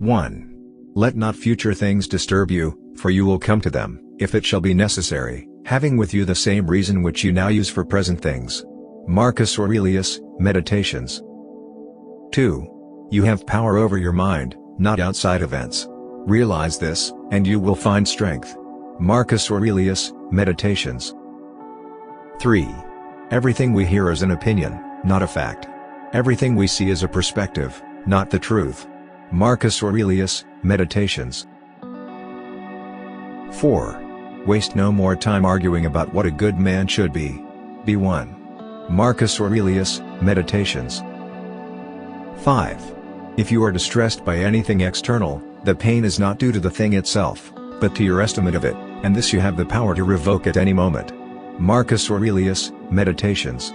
1. Let not future things disturb you, for you will come to them, if it shall be necessary, having with you the same reason which you now use for present things. Marcus Aurelius, Meditations. 2. You have power over your mind, not outside events. Realize this, and you will find strength. Marcus Aurelius, Meditations. 3. Everything we hear is an opinion, not a fact. Everything we see is a perspective, not the truth. Marcus Aurelius, Meditations. 4. Waste no more time arguing about what a good man should be. Be one. Marcus Aurelius, Meditations. 5. If you are distressed by anything external, the pain is not due to the thing itself, but to your estimate of it, and this you have the power to revoke at any moment. Marcus Aurelius, Meditations.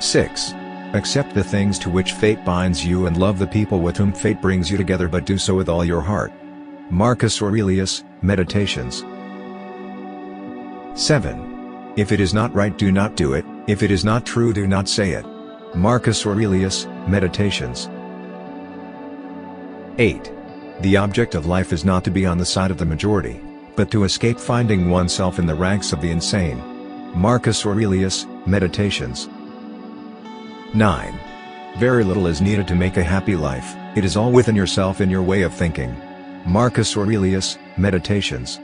6. Accept the things to which fate binds you and love the people with whom fate brings you together, but do so with all your heart. Marcus Aurelius, Meditations. 7. If it is not right, do not do it, if it is not true, do not say it. Marcus Aurelius, Meditations. 8. The object of life is not to be on the side of the majority, but to escape finding oneself in the ranks of the insane. Marcus Aurelius, Meditations. 9. Very little is needed to make a happy life, it is all within yourself in your way of thinking. Marcus Aurelius, Meditations.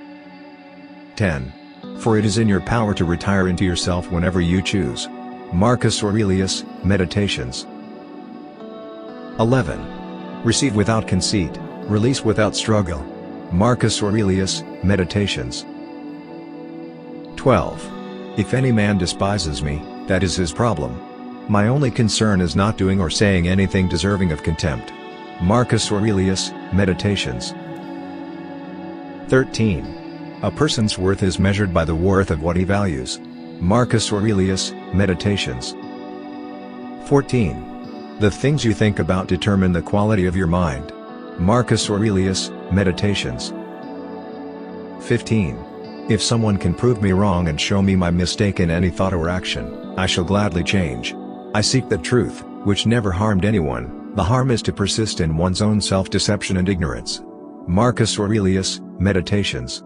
10. For it is in your power to retire into yourself whenever you choose. Marcus Aurelius, Meditations. 11. Receive without conceit, release without struggle. Marcus Aurelius, Meditations. 12. If any man despises me, that is his problem. My only concern is not doing or saying anything deserving of contempt. Marcus Aurelius, Meditations. 13. A person's worth is measured by the worth of what he values. Marcus Aurelius, Meditations. 14. The things you think about determine the quality of your mind. Marcus Aurelius, Meditations. 15. If someone can prove me wrong and show me my mistake in any thought or action, I shall gladly change. I seek the truth, which never harmed anyone. The harm is to persist in one's own self-deception and ignorance. Marcus Aurelius, Meditations.